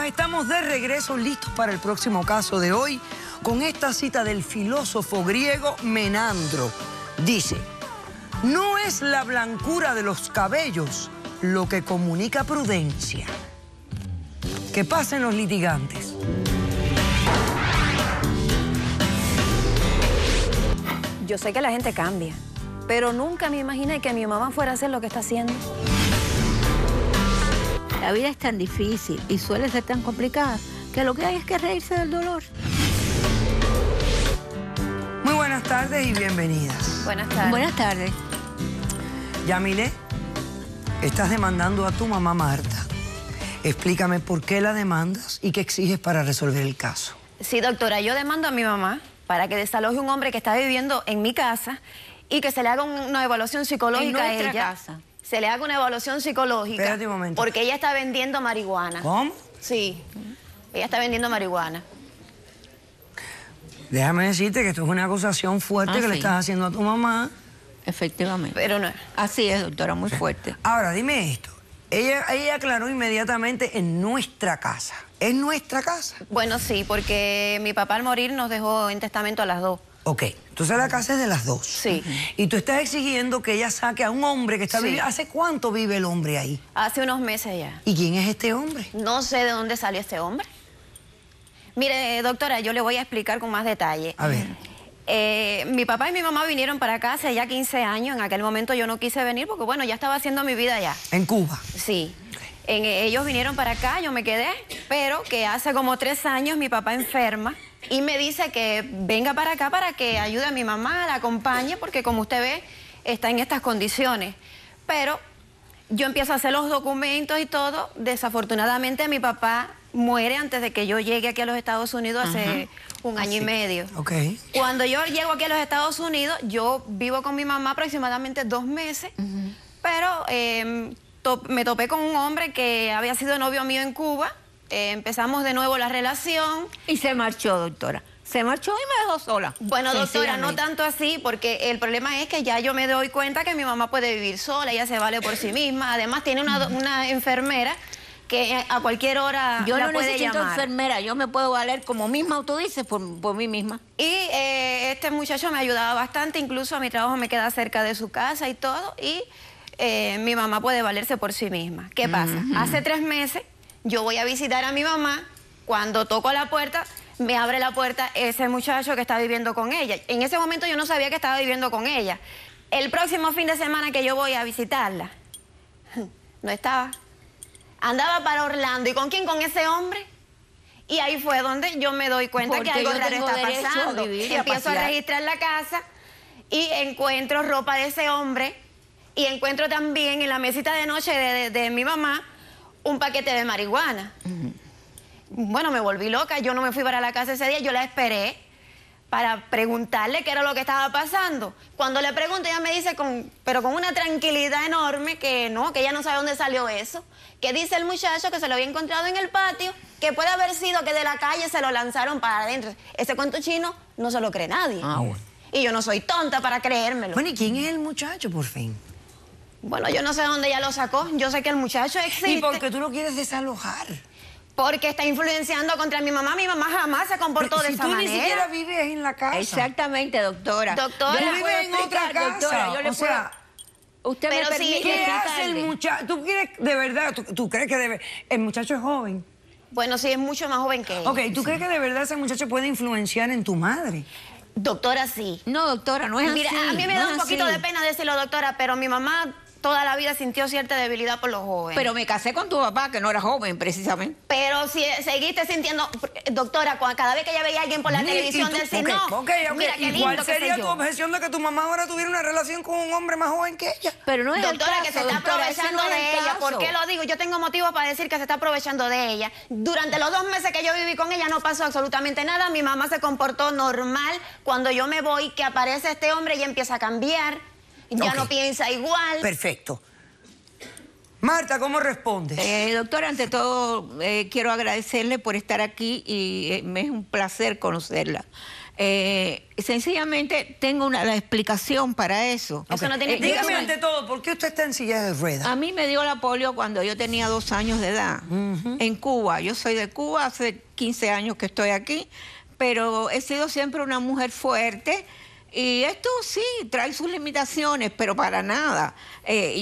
Amigos, estamos de regreso, listos para el próximo caso de hoy, con esta cita del filósofo griego Menandro. Dice, no es la blancura de los cabellos lo que comunica prudencia. Que pasen los litigantes. Yo sé que la gente cambia, pero nunca me imaginé que mi mamá fuera a hacer lo que está haciendo. La vida es tan difícil y suele ser tan complicada que lo que hay es que reírse del dolor. Muy buenas tardes y bienvenidas. Buenas tardes. Buenas tardes. Yamile, estás demandando a tu mamá Marta. Explícame por qué la demandas y qué exiges para resolver el caso. Sí, doctora, yo demando a mi mamá para que desaloje un hombre que está viviendo en mi casa y que se le haga una evaluación psicológica a ella. Casa. Se le haga una evaluación psicológica. Espérate un momento. Porque ella está vendiendo marihuana. ¿Cómo? Sí, ella está vendiendo marihuana. Déjame decirte que esto es una acusación fuerte que le sí. estás haciendo a tu mamá. Efectivamente. Pero no. Así es, doctora, muy fuerte. Ahora, dime esto. Ella aclaró inmediatamente en nuestra casa. ¿Es nuestra casa? Bueno, sí, porque mi papá al morir nos dejó en testamento a las dos. Ok, entonces la casa es de las dos. Sí. Y tú estás exigiendo que ella saque a un hombre que está Sí. viviendo. ¿Hace cuánto vive el hombre ahí? Hace unos meses ya. ¿Y quién es este hombre? No sé de dónde salió este hombre. Mire, doctora, yo le voy a explicar con más detalle. A ver. Mi papá y mi mamá vinieron para acá hace ya 15 años. En aquel momento yo no quise venir porque, bueno, ya estaba haciendo mi vida allá. En Cuba. Sí. Ellos vinieron para acá, yo me quedé, pero que hace como 3 años mi papá enferma y me dice que venga para acá para que ayude a mi mamá, la acompañe, porque como usted ve, está en estas condiciones. Pero yo empiezo a hacer los documentos y todo. Desafortunadamente mi papá muere antes de que yo llegue aquí a los Estados Unidos hace un año y medio. Ok. Cuando yo llego aquí a los Estados Unidos, yo vivo con mi mamá aproximadamente 2 meses, pero me topé con un hombre que había sido novio mío en Cuba. Empezamos de nuevo la relación. Y se marchó, doctora. Se marchó y me dejó sola. Bueno, doctora, no tanto así, porque el problema es que ya yo me doy cuenta que mi mamá puede vivir sola, ella se vale por sí misma. Además, tiene una enfermera que a cualquier hora Yo la no puede necesito llamar. enfermera, yo me puedo valer como misma tú dices por mí misma. Y este muchacho me ayudaba bastante, incluso a mi trabajo me queda cerca de su casa y todo, y mi mamá puede valerse por sí misma. ¿Qué pasa? Hace 3 meses yo voy a visitar a mi mamá. Cuando toco la puerta, me abre la puerta ese muchacho que está viviendo con ella. En ese momento yo no sabía que estaba viviendo con ella. El próximo fin de semana que yo voy a visitarla, no estaba. Andaba para Orlando. ¿Y con quién? Con ese hombre. Y ahí fue donde yo me doy cuenta que algo raro está pasando. Empiezo a registrar la casa y encuentro ropa de ese hombre y encuentro también en la mesita de noche de mi mamá un paquete de marihuana. Bueno, me volví loca, yo no me fui para la casa ese día, yo la esperé para preguntarle qué era lo que estaba pasando. Cuando le pregunto, ella me dice, pero con una tranquilidad enorme, que no, que ella no sabe dónde salió eso. Que dice el muchacho que se lo había encontrado en el patio, que puede haber sido que de la calle se lo lanzaron para adentro. Ese cuento chino no se lo cree nadie. Ah, bueno. Y yo no soy tonta para creérmelo. Bueno, ¿y quién es el muchacho, por fin? Bueno, yo no sé dónde ella lo sacó. Yo sé que el muchacho existe. ¿Y por qué tú lo quieres desalojar? Porque está influenciando contra mi mamá. Mi mamá jamás se comportó de esa manera. Si tú ni siquiera vives en la casa. Exactamente, doctora. Doctora, Yo Tú le vives puedo en otra explicar, casa. doctora, yo le O sea, Usted pero me sí, permite ¿qué hace el explicarle. muchacho? ¿Tú quieres, de verdad, tú crees que el muchacho es joven? Bueno, sí, es mucho más joven que ella. Ok, ¿tú crees que de verdad ese muchacho puede influenciar en tu madre? Doctora, sí. No, doctora, no es Mira, así. a mí me no da es un poquito así. de pena decirlo, doctora, pero mi mamá toda la vida sintió cierta debilidad por los jóvenes. Pero me casé con tu papá, que no era joven, precisamente. Pero si seguiste sintiendo, doctora, cada vez que ella veía a alguien por la televisión decir, no, mira qué ¿Y lindo, cuál qué sé sería tu yo. objeción de que tu mamá ahora tuviera una relación con un hombre más joven que ella? Pero no es Doctora, el que se caso, está doctora, ese aprovechando no es de el ella. caso. ¿Por qué lo digo? Yo tengo motivos para decir que se está aprovechando de ella. Durante los 2 meses que yo viví con ella no pasó absolutamente nada. Mi mamá se comportó normal. Cuando yo me voy, que aparece este hombre, ella empieza a cambiar. Ya Ok. no piensa igual. Perfecto. Marta, ¿cómo respondes? Doctora, ante todo, quiero agradecerle por estar aquí y me es un placer conocerla. Sencillamente tengo la explicación para eso. Eso no tiene Dígame ante todo, ¿por qué usted está en silla de ruedas? A mí me dio la polio cuando yo tenía 2 años de edad, en Cuba. Yo soy de Cuba, hace 15 años que estoy aquí, pero he sido siempre una mujer fuerte. Y esto sí, trae sus limitaciones, pero para nada.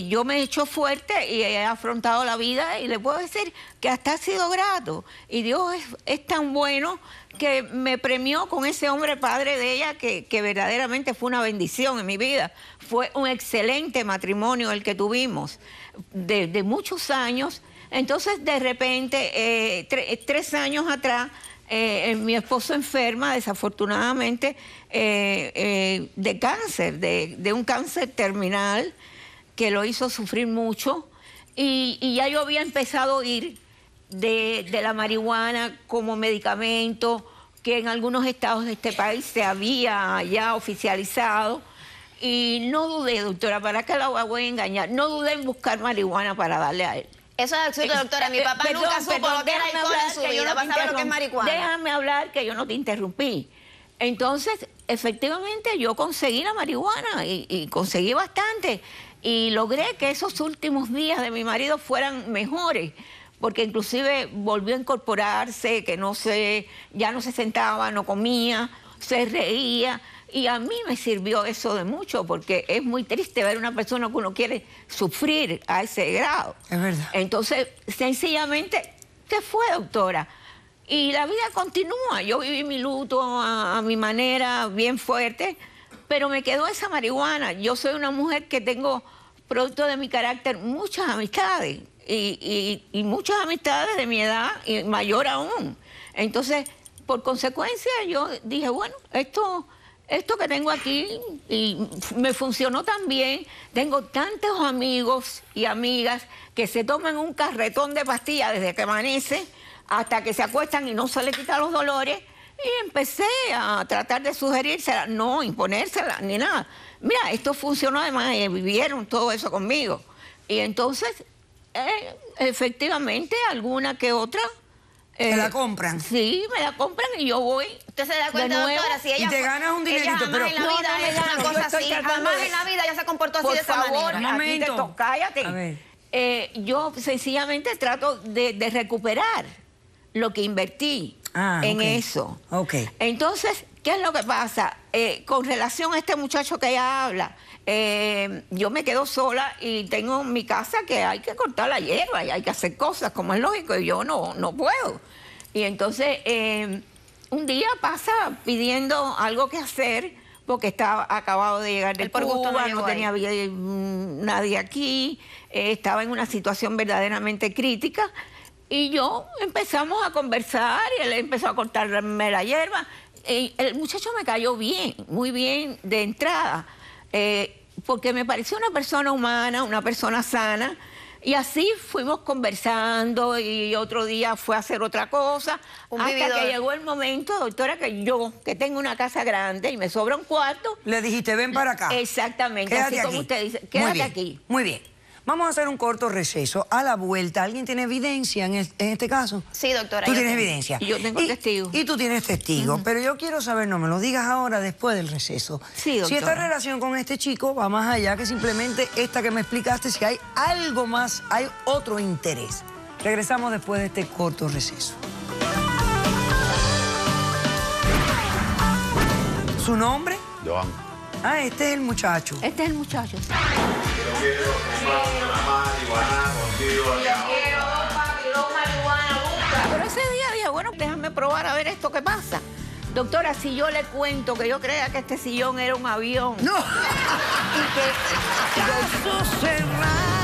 Yo me he hecho fuerte y he afrontado la vida y le puedo decir que hasta ha sido grato. Y Dios es tan bueno que me premió con ese hombre padre de ella que verdaderamente fue una bendición en mi vida. Fue un excelente matrimonio el que tuvimos de muchos años. Entonces, de repente, 3 años atrás, mi esposo enferma, desafortunadamente, de cáncer, de un cáncer terminal que lo hizo sufrir mucho. Y ya yo había empezado a oír de la marihuana como medicamento, que en algunos estados de este país se había ya oficializado. Y no dudé, doctora, ¿para qué la voy a engañar? No dudé en buscar marihuana para darle a él. Eso es absurdo, doctora. Mi papá nunca supo lo que era alcohol en su vida. Va a saber lo que es marihuana. Déjame hablar, que yo no te interrumpí. Entonces, efectivamente, yo conseguí la marihuana y conseguí bastante. Y logré que esos últimos días de mi marido fueran mejores. Porque inclusive volvió a incorporarse, que ya no se sentaba, no comía, se reía. Y a mí me sirvió eso de mucho, porque es muy triste ver una persona que uno quiere sufrir a ese grado. Es verdad. Entonces, sencillamente, se fue, doctora. Y la vida continúa. Yo viví mi luto a mi manera, bien fuerte, pero me quedó esa marihuana. Yo soy una mujer que tengo, producto de mi carácter, muchas amistades. Y muchas amistades de mi edad, y mayor aún. Entonces, por consecuencia, yo dije, bueno, esto que tengo aquí y me funcionó tan bien. Tengo tantos amigos y amigas que se toman un carretón de pastillas desde que amanece hasta que se acuestan y no se les quitan los dolores. Y empecé a tratar de sugerírsela, no imponérsela ni nada. Mira, esto funcionó, además, vivieron todo eso conmigo. Y entonces, efectivamente, alguna que otra... ¿Te la compran? Sí, me la compran y yo voy. ¿Usted se da cuenta, doctora? Si ella y te ganas un dinerito, pero... en la vida es una cosa así. Jamás en la vida ella se comportó así de esa manera. Por favor, cállate. A ver. Yo sencillamente trato de recuperar lo que invertí en eso. Ok. Entonces, ¿qué es lo que pasa? Con relación a este muchacho que ella habla, yo me quedo sola y tengo en mi casa que hay que cortar la hierba y hay que hacer cosas, como es lógico, y yo no puedo. Y entonces, un día pasa pidiendo algo que hacer, porque estaba acabado de llegar de Cuba, no tenía nadie aquí, estaba en una situación verdaderamente crítica. Y yo empezamos a conversar y él empezó a cortarme la hierba. El muchacho me cayó bien, muy bien de entrada, porque me pareció una persona humana, una persona sana. Y así fuimos conversando y otro día fue a hacer otra cosa. Hasta que llegó el momento, doctora, que tengo una casa grande y me sobra un cuarto. Le dijiste, ven para acá. Exactamente, Quédate así como aquí. usted dice, quédate aquí. Muy bien. Vamos a hacer un corto receso. A la vuelta, ¿alguien tiene evidencia en este caso? Sí, doctora. Tú tienes evidencia. Yo tengo testigos. Y tú tienes testigos. Pero yo quiero saber, no me lo digas ahora, después del receso. Sí, doctora. Si esta relación con este chico va más allá que simplemente esta que me explicaste, si hay algo más, hay otro interés. Regresamos después de este corto receso. ¿Su nombre? Joan. Ah, este es el muchacho. Este es el muchacho. Yo quiero fumar marihuana contigo. Pero ese día dije, bueno, déjame probar a ver esto que pasa. Doctora, si yo le cuento que yo creía que este sillón era un avión. ¡No! Y que... Caso cerrado.